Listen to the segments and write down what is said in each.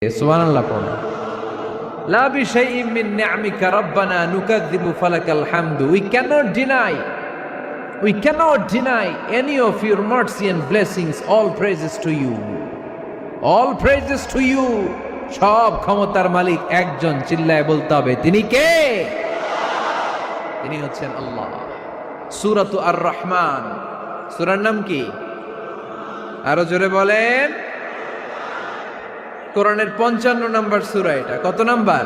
সুবহানাল্লাহ পড়ো। লা বিশাইইন মিন নি'মিকা রাব্বানা নুকাযযিবু ফালাকাল হামদু। We cannot deny any of your mercy and blessings. All praises to you. All praises to you. সব ক্ষমতার মালিক একজন, চিল্লায় বলতে হবে তিনি কে? তিনি হচ্ছেন আল্লাহ। সূরাতু আর-রহমান, সূরার নাম কি? আরো জোরে বলেন। কোরআনের 55 নম্বর সূরা এটা। কত নাম্বার?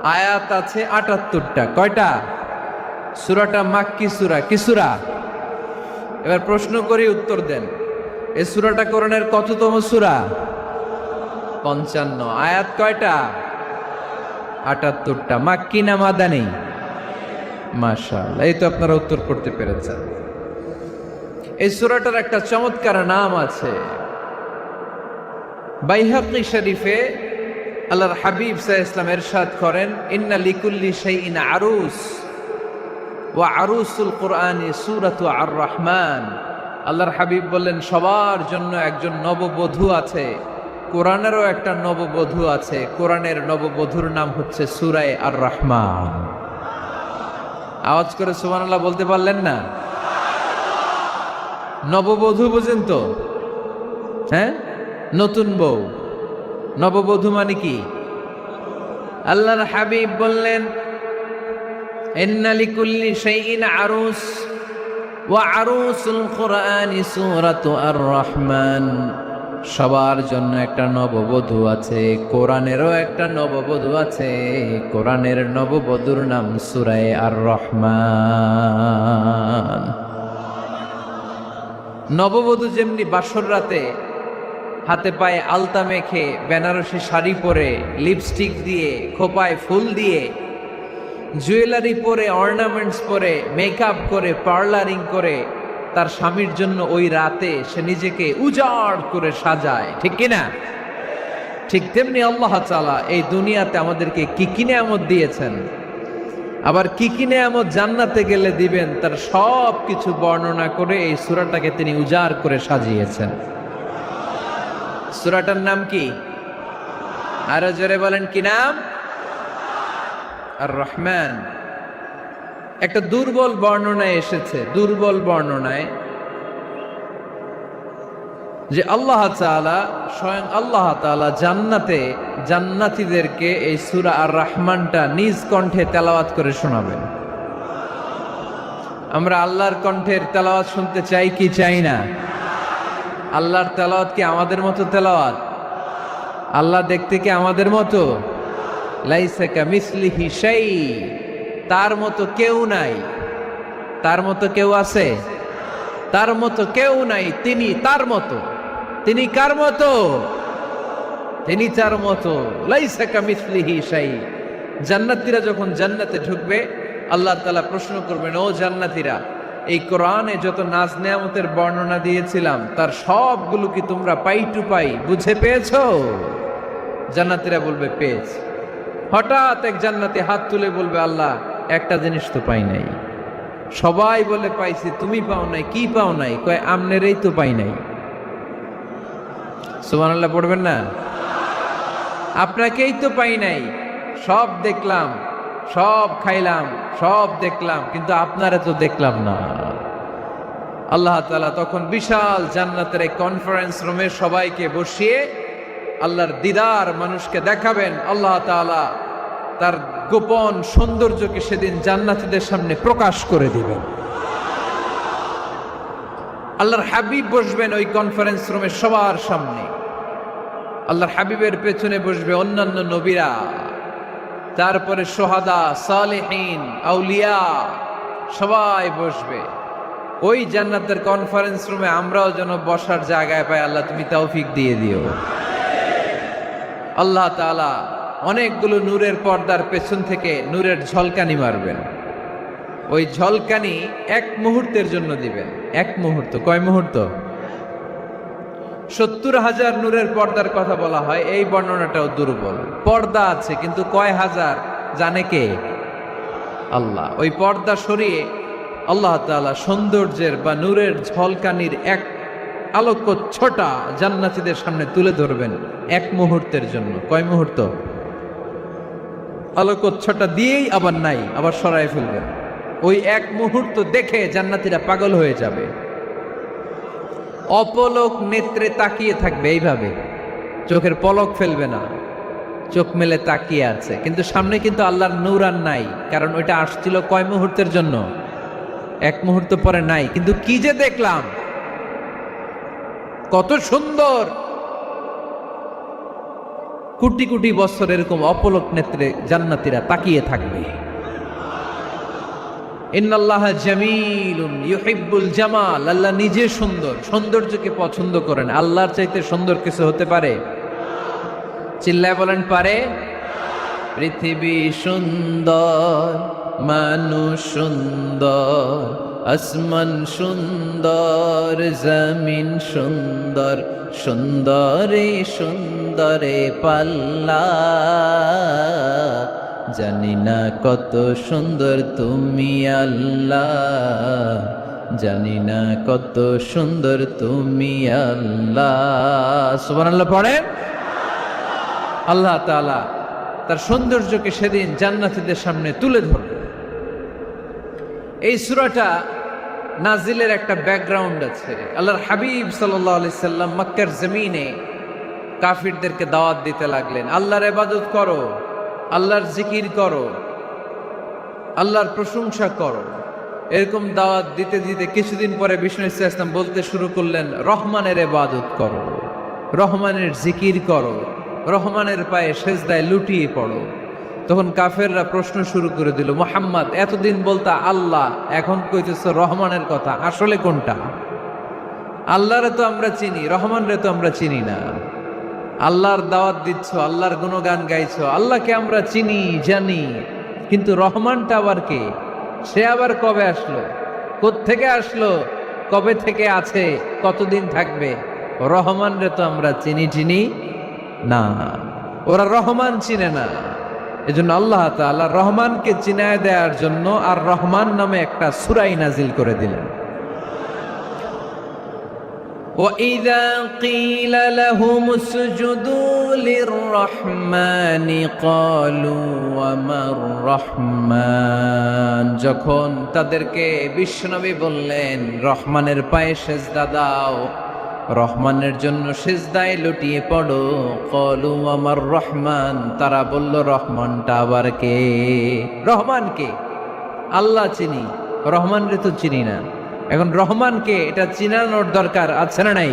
আয়াত আছে 78টা। কয়টা? সূরাটা মাক্কি সূরা। কি সূরা? এবার প্রশ্ন করি, উত্তর দেন। এই সূরাটা কোরআনের কততম সূরা? 55। আয়াত কয়টা? 78টা। মাক্কি না মাদানী? মাশাআল্লাহ, এই তো আপনারা উত্তর করতে পেরেছেন। এই সূরাটার একটা চমৎকার নাম আছে। বাইহাকি শরীফে আল্লাহর হাবিব সাল্লাল্লাহু আলাইহি ওয়াসাল্লাম ইরশাদ করেন, ইন্না লিকুল্লি শাইইন আরুস ওয়া আরুসুল কুরআনি সূরাতু আর-রহমান। আল্লাহর হাবিব বললেন, সবার জন্য একজন নববধূ আছে, কোরআনেরও একটা নববধূ আছে। কোরআনের নববধূর নাম হচ্ছে সূরা আর-রহমান। আওয়াজ করে সুবহানাল্লাহ বলতে পারলেন না? নববধূ বুঝেন তো? হ্যাঁ, নতুন বউ। নববধূ মানে কি? আল্লাহর হাবিব বললেন, ইন্না লিকুল্লি শাইইন আরুস ওয়া আরুসুল কুরআনি সূরাতু আর-রহমান। সবার জন্য একটা নববধূ আছে, কোরআনেরও একটা নববধূ আছে। কোরআনের নববধূর নাম সূরা আর-রহমান। নববধূ যেমনি বাসর রাতে হাতে পায়ে আলতা মেখে, বেনারসি শাড়ি পরে, লিপস্টিক দিয়ে, খোপায় ফুল দিয়ে, জুয়েলারি পরে, অর্নামেন্টস পরে, মেকআপ করে, পার্লারিং করে তার স্বামীর জন্য ওই রাতে সে নিজেকে উজাড় করে সাজায়, ঠিক কিনা? ঠিক তেমনি আল্লাহ তাআলা এই দুনিয়াতে আমাদেরকে কি কি নেয়ামত দিয়েছেন, আবার কি কি নেয়ামত জান্নাতে গেলে দিবেন, তার সব কিছু বর্ণনা করে এই সূরাটাকে তিনি উজাড় করে সাজিয়েছেন। সূরাটার নাম কি? আরো জোরে বলেন, কি নাম? আর-রহমান। একটা দুর্বল বর্ণনায় এসেছে, দুর্বল বর্ণনায়, যে আল্লাহ তাআলা, স্বয়ং আল্লাহ তাআলা জান্নাতে জান্নাতীদেরকে এই সূরা আর-রহমানটা নিজ কণ্ঠে তেলাওয়াত করে শোনাবেন। আমরা আল্লাহর কণ্ঠের তেলাওয়াত শুনতে চাই কি চাই না? আল্লাহর তেলাওয়াত কি আমাদের মতো তেলাওয়াত? আল্লাহ দেখতে কি আমাদের মতো? লাইসা কামিসলিহি শাই, তার মতো কেউ নাই। তার মতো কেউ আছে? তার মতো কেউ নাই। তিনি তার মতো। তিনি কার মতো? তিনি তার মতো। লাইসা কামিসলিহি শাই। জান্নাতীরা যখন জান্নাতে ঢুকবে, আল্লাহ তাআলা প্রশ্ন করবেন, ও জান্নাতীরা, এই কোরআনে যত নাজ নেয়ামতের বর্ণনা দিয়েছিলাম তার সবগুলো কি তোমরা পাই টু পাই বুঝে পেয়েছো? জান্নাতীরা বলবে পেয়েছি। হঠাৎ এক জান্নাতি হাত তুলে বলবে, আল্লাহ একটা জিনিস তো পাই নাই। সবাই বলে পাইছি, তুমি পাও নাই। কি পাও নাই? কয় আমনেরই তো পাই নাই। সুবহানাল্লাহ পড়বেন না? আপনাকেই তো পাই নাই। সব দেখলাম, সব খাইলাম, সব দেখলাম, কিন্তু আপনারা তো দেখলাম না। আল্লাহ তাআলা তখন বিশাল জান্নাতের এক কনফারেন্স রুমে সবাইকে বসিয়ে আল্লাহর দিদার মানুষকে দেখাবেন। আল্লাহ তাআলা তার গোপন সৌন্দর্যকে সেদিন জান্নাতীদের সামনে প্রকাশ করে দিবেন। আল্লাহর হাবিব বসবেন ওই কনফারেন্স রুমে সবার সামনে। আল্লাহর হাবিবের পেছনে বসবে অন্যান্য নবীরা, তারপরে সোহাদা, সালেহীন, আউলিয়া সবাই বসবে। ওই জান্নাতের কনফারেন্স রুমে আমরাও যেন বসার জায়গায় পাই, আল্লাহ তুমি তৌফিক দিয়ে দিও। আল্লাহ তাআলা অনেকগুলো নূরের পর্দার পেছন থেকে নূরের ঝলকানি মারবেন। ওই ঝলকানি এক মুহূর্তের জন্য দিবেন। এক মুহূর্ত। কয় মুহূর্ত? 70,000 নূরের পর্দার কথা বলা হয়। এই বর্ণনাটাও দুর্বল। পর্দা আছে কিন্তু কয় হাজার জানে কে? আল্লাহ। ওই পর্দা সরিয়ে আল্লাহ তাআলা সৌন্দর্যের বা নূরের ঝলকানির এক আলোকচ্ছটা জান্নাতীদের সামনে তুলে ধরবেন এক মুহূর্তের জন্য। কয় মুহূর্ত? আলোকচ্ছটা দিয়েই আবার নাই, আবার সরায় ফেলবেন। ওই এক মুহূর্ত দেখে জান্নাতীরা পাগল হয়ে যাবে, অপলক নেত্রে তাকিয়ে থাকবে, এইভাবে চোখের পলক ফেলবে না, চোখ মেলে তাকিয়ে আছে। কিন্তু সামনে কিন্তু আল্লাহর নূর আর নাই, কারণ ওইটা আসছিল কয় মুহূর্তের জন্য? এক মুহূর্ত পরে নাই। কিন্তু কি যে দেখলাম, কত সুন্দর! কোটি কোটি বছর এরকম অপলক নেত্রে জান্নাতীরা তাকিয়ে থাকবে। ইন্নাল্লাহা জামিলুন ইউহিব্বুল জামাল, আল্লাহ নিজে সুন্দর, সৌন্দর্যকে পছন্দ করেন। আল্লাহর চাইতে সুন্দর কিছু হতে পারে? চিল্লায় বলেন পারে? পৃথিবী সুন্দর, মানুষ সুন্দর, আসমান সুন্দর, জমিন সুন্দর, সুন্দরে সুন্দরে পাল্লা। জানি না কত সুন্দর তুমি আল্লাহ, জানি না কত সুন্দর তুমি আল্লাহ। সুবহানাল্লাহ পড়েন। আল্লাহ তাআলা তার সৌন্দর্যকে সেদিন জান্নাতীদের সামনে তুলে ধরবে। এই সূরাটা নাজিলের একটা ব্যাকগ্রাউন্ড আছে। আল্লাহর হাবিব সাল্লাল্লাহু আলাইহি সাল্লাম মক্কার জমিনে কাফিরদেরকে দাওয়াত দিতে লাগলেন, আল্লাহর ইবাদত করো, আল্লাহর জিকির করো, আল্লাহর প্রশংসা করো। এরকম দাওয়াত দিতে দিতে কিছুদিন পরে বিষ্ণু ইসলাম বলতে শুরু করলেন, রহমানের ইবাদত করো, রহমানের জিকির করো, রহমানের পায়ে সেজদায় লুটিয়ে পড়ো। তখন কাফেররা প্রশ্ন শুরু করে দিল, মুহাম্মদ এতদিন বলতা আল্লাহ, এখন কইতেছ রহমানের কথা, আসলে কোনটা? আল্লাহরে তো আমরা চিনি, রহমানরে তো আমরা চিনি না। আল্লাহর দাওয়াত দিচ্ছ, আল্লাহর গুণগান গাইছো, আল্লাহকে আমরা চিনি জানি, কিন্তু রহমানটা আবার কে? সে আবার কবে আসলো, কোত্থেকে আসলো, কবে থেকে আছে, কতদিন থাকবে? রহমানরে তো আমরা চিনি না। ওরা রহমান চিনে না। এজন্য আল্লাহ তাআলা রহমানকে চিনায় দেওয়ার জন্য আর রহমান নামে একটা সূরা নাজিল করে দিলেন। وَإِذَا قِيلَ لَهُمُ اسْجُدُوا لِلرَّحْمَنِ قَالُوا وَمَا الرَّحْمَنُ, যখন তাদেরকে বিশ্বনবী বললেন রহমানের পায়ে সেজদা দাও, রহমানের জন্য সেজদায় লুটিয়ে পড়ো, ক্বালু আমার রহমান, তারা বলল রহমানটা আবার কে? রহমান কে? আল্লাহ চিনি, রহমানরে তো চিনি না। এখন রহমানকে এটা চিনানোর দরকার আছে না নাই?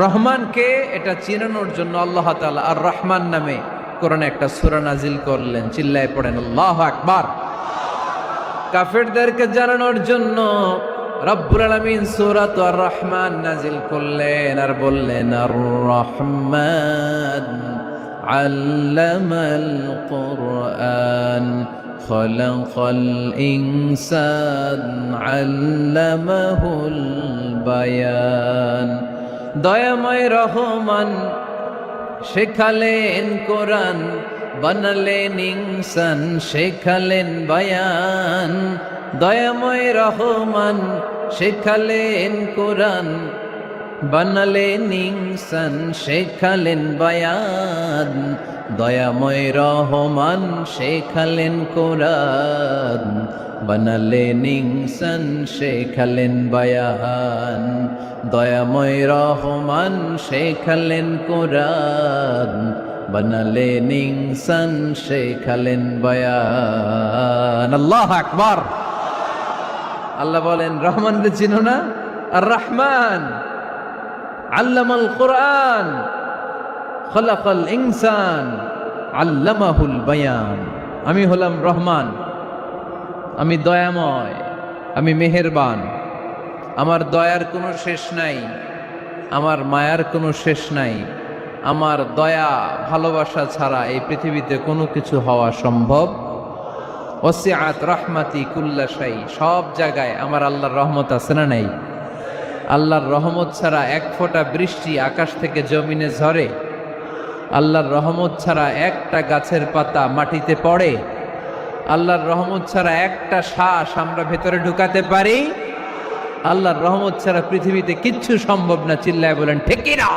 রহমানকে এটা চিনানোর জন্য আল্লাহ তাআলা আর রহমান নামে কোরআনে একটা সূরা নাজিল করলেন। চিল্লায় পড়েন আল্লাহু আকবার। কাফেরদেরকে জানানোর জন্য রব্বুল আলামিন সূরাত আর রহমান নাজিল করলেন আর বললেন, আর রহমান আল্লামাল কুরআন খলাকাল ইনসান আল্লামাহুল বায়ান। দয়াময় রহমান শেখালেন কোরআন, বানালেন ইনসান, শেখালেন বায়ান। দয়াময় রহমান শেখালেন কোরআন, বানালেন ইনসান, শেখালেন বায়ান। দয়াময় রহমান শেখালেন কোরআন, বানালেন ইনসান, শেখালেন বায়ান। দয়াময় রহমান শেখালেন কোরআন, বানালেন ইনসান, শেখালেন বায়ান। আল্লাহু আকবার। আল্লাহ বলেন রহমানকে চিনো না? আর রহমান আল্লামাল কুরআন খলাকাল ইনসান আল্লামাহুল বায়ান। আমি হলাম রহমান, আমি দয়াময়, আমি মেহেরবান। আমার দয়ার কোনো শেষ নাই, আমার মায়ার কোনো শেষ নাই। আমার দয়া ভালোবাসা ছাড়া এই পৃথিবীতে কোনো কিছু হওয়া সম্ভব। ওয়াসিআত রাহমাতি কুল্লা শাই, সব জায়গায় আমার আল্লাহর রহমত আছে না নাই? আল্লাহর রহমত ছাড়া এক ফোঁটা বৃষ্টি আকাশ থেকে জমিনে ঝরে? আল্লাহর রহমত ছাড়া একটা গাছের পাতা মাটিতে পড়ে? আল্লাহর রহমত ছাড়া একটা শ্বাস আমরা ভেতরে ঢুকাতে পারি? আল্লাহর রহমত ছাড়া পৃথিবীতে কিচ্ছু সম্ভব না। চিল্লায় বলেন ঠিক কি না?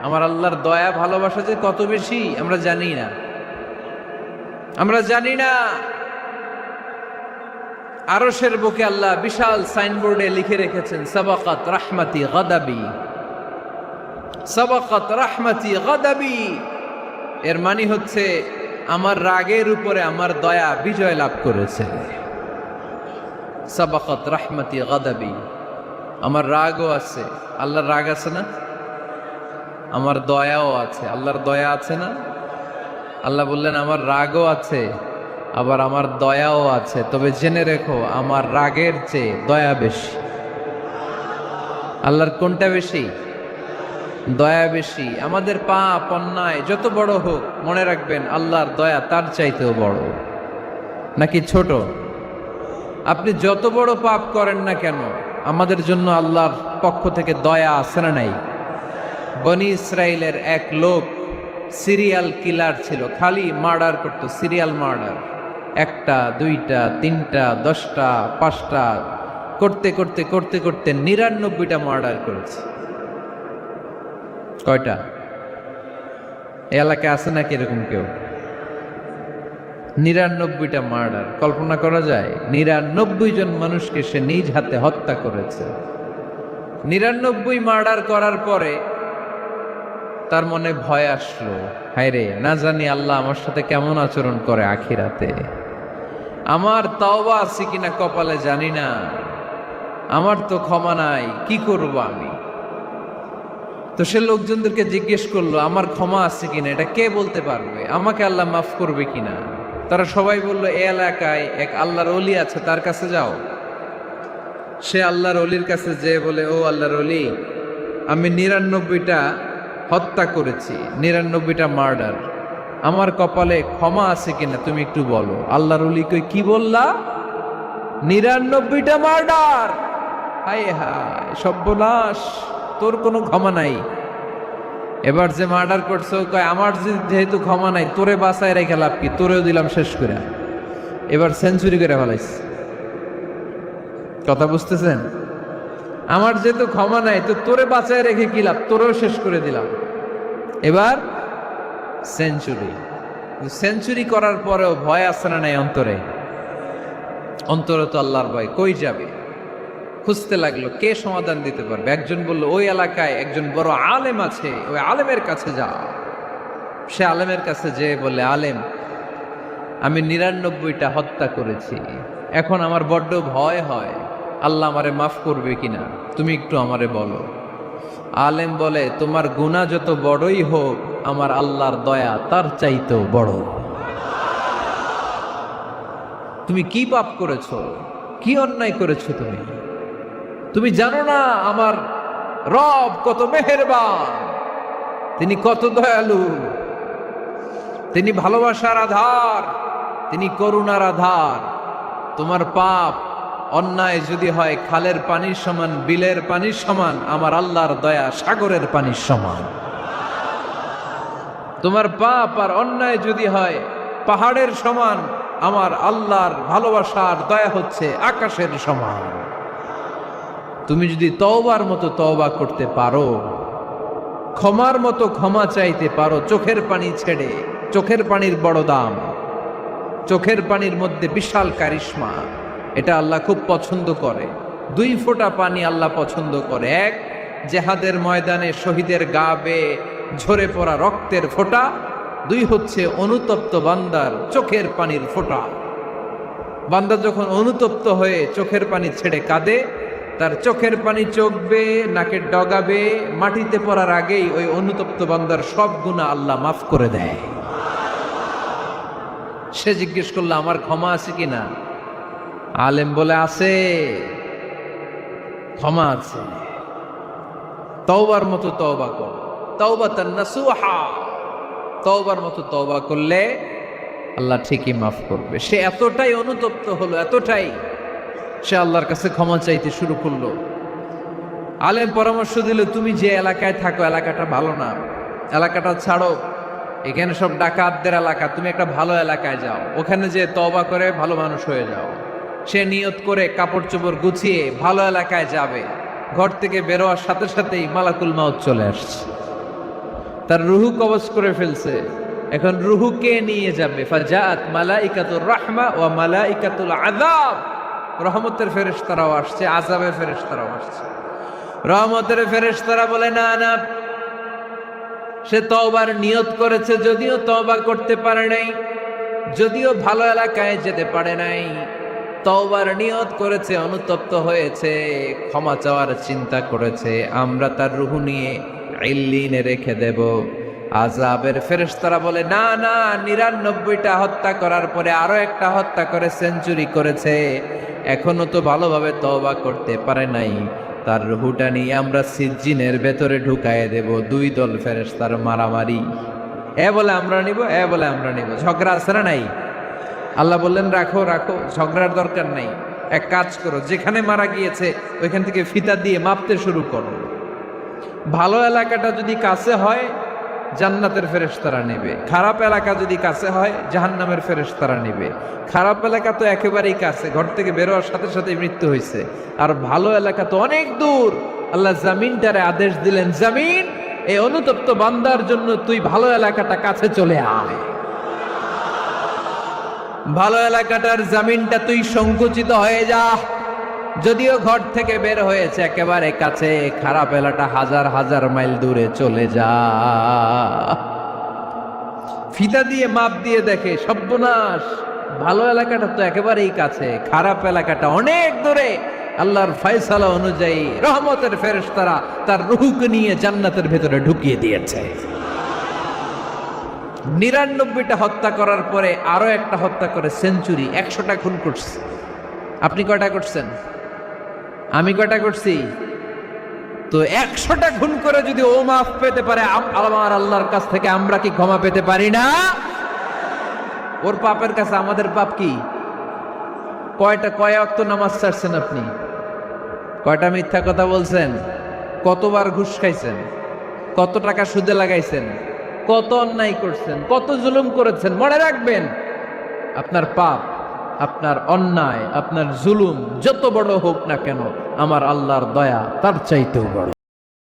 আমার আল্লাহর দয়া ভালোবাসা যে কত বেশি আমরা জানি না, আমরা জানি না। আরশের বুকে আল্লাহ বিশাল সাইনবোর্ডে লিখে রেখেছেন সাবাকাত রাহমাতি গাদাবি, সাবাকাত রাহমাতি গাদাবি। এর মানে হচ্ছে আমার রাগের উপরে আমার দয়া বিজয় লাভ করেছে। সাবাকাত রাহমাতি গাদাবি, আমার রাগও আছে, আল্লাহর রাগ আছে না? আমার দয়াও আছে, আল্লাহর দয়া আছে না? আল্লাহ বললেন আমার রাগও আছে, আবার আমার দয়াও আছে, তবে জেনে রেখো আমার রাগের চেয়ে দয়া বেশি। আল্লাহর কোনটা বেশি? দয়া বেশি। আমাদের পাপ অন্যায় যত বড় হোক, মনে রাখবেন আল্লাহর দয়া তার চাইতেও বড়। নাকি ছোট? আপনি যত বড় পাপ করেন না কেন, আমাদের জন্য আল্লাহর পক্ষ থেকে দয়া আছে না নাই? বনি ইসরায়েলের এক লোক সিরিয়াল কিলার ছিল, খালি মার্ডার করতো, সিরিয়াল মার্ডার। একটা, দুইটা, তিনটা, 10টা, 5টা করতে করতে করতে করতে 99টা মার্ডার করেছে। কয়টা? এই এলাকায় আছে নাকি এরকম কেউ? 99টা মার্ডার। কল্পনা করা যায়? 99 জন মানুষকে সে নিজ হাতে হত্যা করেছে। 99 মার্ডার করার পরে তার মনে ভয় আসলো, হায় রে, না জানি আল্লাহ আমার সাথে কেমন আচরণ করে আখিরাতে। আমার তওবা আছে কিনা কপালে জানি না, আমার তো ক্ষমা নাই, কি করব আমি? তো সে লোকজনদেরকে জিজ্ঞেস করলো আমার ক্ষমা আছে কিনা, এটা কে বলতে পারবে? আমাকে আল্লাহ মাফ করবে কিনা? তারা সবাই বলল এই এলাকায় এক আল্লাহর ওলি আছে, তার কাছে যাও। সে আল্লাহর ওলির কাছে যেয়ে বলে, ও আল্লাহর ওলি, আমি 99টা হত্যা করেছি, 99টা মার্ডার, আমার কপালে ক্ষমা আছে কিনা তুমি একটু বলো। আল্লাহর ওলি কই, কি বললা? 99টা মার্ডার? হায় হায় সর্বনাশ, তোর কোনো ক্ষমা নাই। এবার যে মার্ডার করছো কয় আমার যেহেতু ক্ষমা নাই, তোরে বাঁচায় রেখে লাভ কি, তোরেও দিলাম শেষ করে। এবার সেঞ্চুরি করে ফেলাইছে। কথা বুঝতেছেন? আমার যেহেতু ক্ষমা নাই, তো তোরে বাঁচায় রেখে কি লাভ, তোরেও শেষ করে দিলাম। এবার সেঞ্চুরি। সেঞ্চুরি করার পরেও ভয় আসে না নাই অন্তরে? অন্তরে তো আল্লাহর ভয়, কই যাবে? খুঁজতে লাগলো কে সমাধান দিতে পারবে। একজন বলল ওই এলাকায় একজন বড় আলেম আছে, ওই আলেমের কাছে যা। সে আলেমের কাছে যেয়ে বলে, আলেম, আমি 99টা হত্যা করেছি, এখন আমার বড্ড ভয় হয়, আল্লাহ আমারে মাফ করবে কিনা, তুমি একটু আমারে বলো। আলেম বলে, তোমার গুনাহ যত বড়ই হোক, আমার আল্লাহর দয়া তার চাইতেও বড়। তুমি কি পাপ করেছো, কি অন্যায় করেছো? তুমি জানো না আমার রব কত মেহেরবান, তিনি কত দয়ালু, তিনি ভালোবাসার আধার, তিনি করুণার আধার। তোমার পাপ অন্যায় যদি হয় খালের পানির সমান, বিলের পানির সমান, আমার আল্লাহর দয়া সাগরের পানির সমান। তোমার পাপ আর অন্যায় যদি হয় পাহাড়ের সমান, আমার আল্লাহর ভালোবাসার দয়া হচ্ছে আকাশের সমান। তুমি যদি তওবার মতো তওবা করতে পারো, ক্ষমার মতো ক্ষমা চাইতে পারো, চোখের পানি ছেড়ে, চোখের পানির বড় দাম, চোখের পানির মধ্যে বিশাল কারিশমা, এটা আল্লাহ খুব পছন্দ করে। 2 ফোঁটা পানি আল্লাহ পছন্দ করে। এক, জেহাদের ময়দানে শহীদের গা বেয়ে ঝরে পড়া রক্তের ফোঁটা। 2 হচ্ছে অনুতপ্ত বান্দার চোখের পানির ফোঁটা। বান্দা যখন অনুতপ্ত হয়ে চোখের পানি ছেড়ে কাঁদে, তার চোখের পানি চোখ বেয়ে নাকের ডগা বেয়ে মাটিতে পড়ার আগেই ওই অনুতপ্ত বান্দার সব গুনাহ আল্লাহ মাফ করে দেয়। সে জিজ্ঞেস করলো আমার ক্ষমা আছে কিনা? আলেম বলে আছে, ক্ষমা আছে। তওবার মতো তওবা কর, তাওবাতান নাসুহা, তওবার মতো তওবা করলে আল্লাহ ঠিকই মাফ করবে। সে এতটাই অনুতপ্ত হলো, এতটাই, সে আল্লাহর কাছে ক্ষমা চাইতে শুরু করলো। আলেম পরামর্শ দিল, তুমি যে এলাকায় থাকো এলাকাটা ভালো না, এলাকাটা ছাড়ো, এখানে সব ডাকাতদের এলাকা, তুমি একটা ভালো এলাকায় যাও, ওখানে যে তওবা করে ভালো মানুষ হয়ে যাও। সে নিয়ত করে কাপড় চোপড় গুছিয়ে ভালো এলাকায় যাবে, ঘর থেকে বেরোয়ার সাথে সাথেই মালাকুল মাউত চলে আসছে, তার রুহু কবজ করে ফেলছে। এখন রুহুকে নিয়ে যাবে, ফাজাত মালাইকাতুর রাহমা ওয়া মালাইকাতুল আযাব, রহমতের ফেরেশতারাও আসছে, আযাবের ফেরেশতারাও আসছে। রহমতের ফেরেশতারা বলে না না, সে তওবার নিয়ত করেছে, যদিও তওবা করতে পারে নাই, যদিও ভালো এলাকায় যেতে পারে নাই, তওবার নিয়ত করেছে, অনুতপ্ত হয়েছে, ক্ষমা চাওয়ার চিন্তা করেছে, আমরা তার রূহ নিয়ে ইল্লিনে রেখে দেব। আযাবের ফেরেশতারা বলে না না, ৯৯টা হত্যা করার পরে আরো একটা হত্যা করে সেঞ্চুরি করেছে, এখনো তো ভালোভাবে তওবা করতে পারে নাই, তার রূহটা নিয়ে আমরা সিজ্জিনের ভেতরে ঢুকায়ে দেব। দুই দল ফেরেশতার মারামারি, এ বলে আমরা নিব, এ বলে আমরা নিব, ঝগড়া আছে না নাই? আল্লাহ বললেন রাখো রাখো, ঝগড়ার দরকার নাই, এক কাজ করো, যেখানে মারা গিয়েছে ওইখান থেকে ফিতা দিয়ে মাপতে শুরু করো। ভালো এলাকাটা যদি কাছে হয় জান্নাতের ফেরেশতারা নেবে, খারাপ এলাকা যদি কাছে হয় জাহান্নামের ফেরেশতারা নেবে। খারাপ এলাকা তো একেবারেই কাছে, ঘর থেকে বেরোয়ার সাথে সাথে মৃত্যু হয়েছে, আর ভালো এলাকা তো অনেক দূর। আল্লাহ জামিনটারে আদেশ দিলেন, জামিন এই অনুতপ্ত বান্দার জন্য তুই ভালো এলাকাটা কাছে চলে আয়। ভালো এলাকাটার জামিনটা তুই সংকুচিত হয়ে যা, যদিও ঘর থেকে বের হয়েছে একেবারে কাছে, খারাপ এলাকা হাজার হাজার মাইল দূরে চলে যা। ফিতা দিয়ে মাপ দিয়ে দেখে সর্বনাশ, ভালো এলাকাটা তো একেবারেই কাছে, খারাপ এলাকাটা অনেক দূরে। আল্লাহর ফয়সালা অনুযায়ী রহমতের ফেরেশতারা তার রূহকে নিয়ে জান্নাতের ভেতরে ঢুকিয়ে দিয়েছে। ৯৯টা হত্যা করার পরে আরো একটা হত্যা করে সেঞ্চুরি, ১০০টা খুন করছে। আপনি কয়টা করছেন? আমি কয়টা করছি? তো ১০০টা খুন করে যদি ও মাফ পেতে পারে আমার আল্লাহর কাছ থেকে, আমরা কি ক্ষমা পেতে পারি না? ওর পাপের কাছে আমাদের পাপ কি? কয় ওয়াক্ত নামাজ ছাড়ছেন আপনি? কয়টা মিথ্যা কথা বলছেন? কতবার ঘুষ খাইছেন? কত টাকা সুদে লাগাইছেন? কত অন্যায় করছেন? কত জুলুম করেছেন? মনে রাখবেন, আপনার পাপ, আপনার অন্যায়, আপনার জুলুম যত বড় হোক না কেন, আমার আল্লাহর দয়া তার চাইতেও বড়।